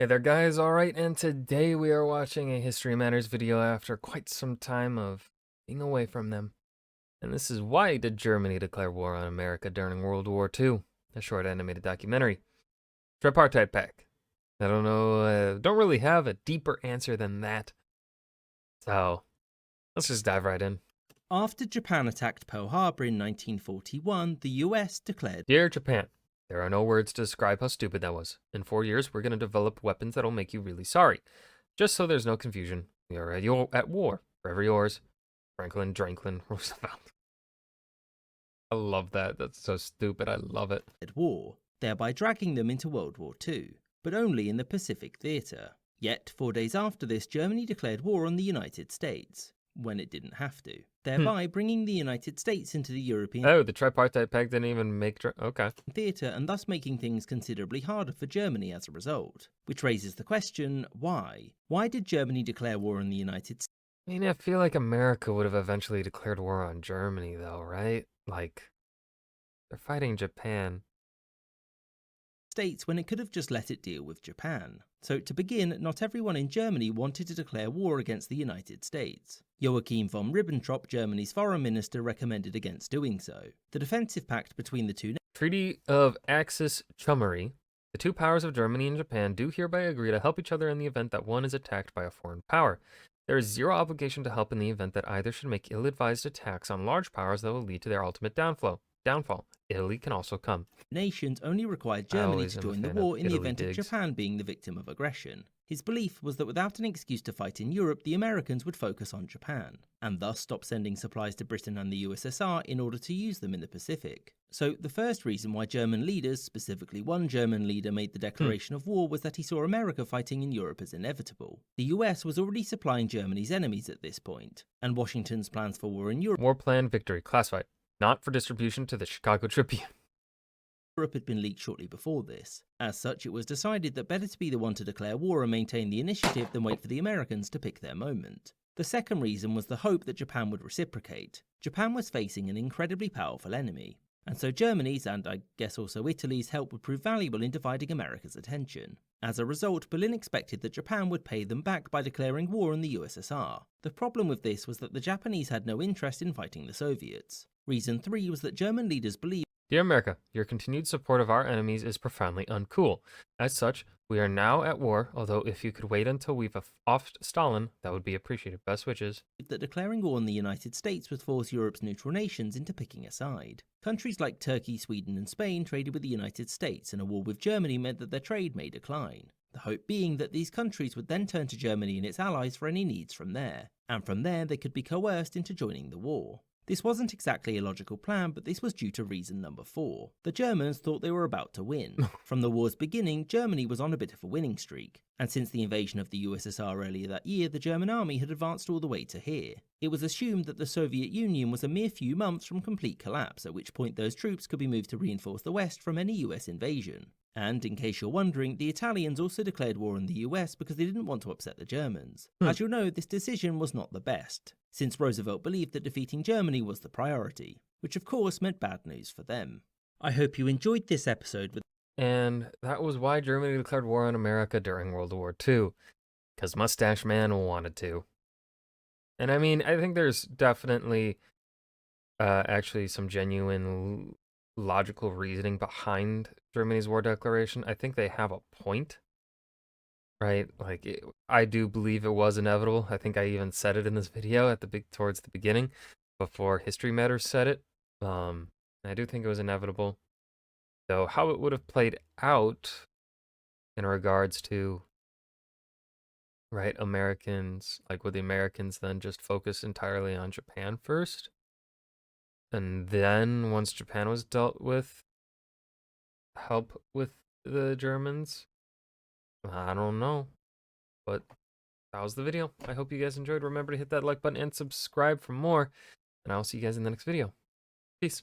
Hey there guys, alright, and today we are watching a History Matters video after quite some time of being away from them. And this is Why Did Germany Declare War on America During World War II? A short animated documentary. Tripartite Pact. I don't know, don't really have a deeper answer than that. So, let's just dive right in. After Japan attacked Pearl Harbor in 1941, the US declared, Dear Japan, there are no words to describe how stupid that was. In 4 years, we're going to develop weapons that'll make you really sorry. Just so there's no confusion, we are at war. Forever yours, Franklin Dranklin Roosevelt. I love that. That's so stupid. I love it. war, thereby dragging them into World War II, but only in the Pacific theatre. Yet, 4 days after this, Germany declared war on the United States, when it didn't have to, thereby bringing the United States into the European Oh, the Tripartite Pact didn't even make... Okay. theatre and thus making things considerably harder for Germany as a result. Which raises the question, why? Why did Germany declare war on the United States? I mean, I feel like America would have eventually declared war on Germany, though, right? Like, they're fighting Japan. When it could have just let it deal with Japan. So to begin, not everyone in Germany wanted to declare war against the United States. Joachim von Ribbentrop, Germany's foreign minister, recommended against doing so. The defensive pact between the two Treaty of Axis Chummery. The two powers of Germany and Japan do hereby agree to help each other in the event that one is attacked by a foreign power. There is zero obligation to help in the event that either should make ill-advised attacks on large powers that will lead to their ultimate downfall. Italy can also come. nations only required Germany to join the war in the event of Japan being the victim of aggression. His belief was that without an excuse to fight in Europe, the Americans would focus on Japan, and thus stop sending supplies to Britain and the USSR in order to use them in the Pacific. So the first reason why German leaders, specifically one German leader, made the declaration of war was that he saw America fighting in Europe as inevitable. The US was already supplying Germany's enemies at this point, and Washington's plans for war in Europe War plan victory classified. Not for distribution to the Chicago Tribune. Europe had been leaked shortly before this. As such, it was decided that better to be the one to declare war and maintain the initiative than wait for the Americans to pick their moment. The second reason was the hope that Japan would reciprocate. Japan was facing an incredibly powerful enemy, and so Germany's, and I guess also Italy's, help would prove valuable in dividing America's attention. As a result, Berlin expected that Japan would pay them back by declaring war on the USSR. The problem with this was that the Japanese had no interest in fighting the Soviets. Reason 3 was that German leaders believed, Dear America, your continued support of our enemies is profoundly uncool. As such, we are now at war, although if you could wait until we've offed Stalin, that would be appreciated. Best wishes. that declaring war on the United States would force Europe's neutral nations into picking a side. Countries like Turkey, Sweden and Spain traded with the United States, and a war with Germany meant that their trade may decline. The hope being that these countries would then turn to Germany and its allies for any needs from there, and from there they could be coerced into joining the war. This wasn't exactly a logical plan, but this was due to reason number 4. The Germans thought they were about to win. From the war's beginning, Germany was on a bit of a winning streak, and since the invasion of the USSR earlier that year, the German army had advanced all the way to here. It was assumed that the Soviet Union was a mere few months from complete collapse, at which point those troops could be moved to reinforce the West from any US invasion. And, in case you're wondering, the Italians also declared war on the US because they didn't want to upset the Germans. As you'll know, this decision was not the best, since Roosevelt believed that defeating Germany was the priority, which of course meant bad news for them. I hope you enjoyed this episode with And that was why Germany declared war on America during World War II. Because Mustache Man wanted to. And I mean, I think there's definitely actually some genuine logical reasoning behind Germany's war declaration. I think they have a point, right? Like, I do believe it was inevitable. I think I even said it in this video at towards the beginning, before History Matters said it. I do think it was inevitable. So how it would have played out in regards to, right, Americans, like would the Americans then just focus entirely on Japan first? And then once Japan was dealt with, help with the Germans? I don't know. But that was the video. I hope you guys enjoyed. Remember to hit that like button and subscribe for more. And I'll see you guys in the next video. Peace.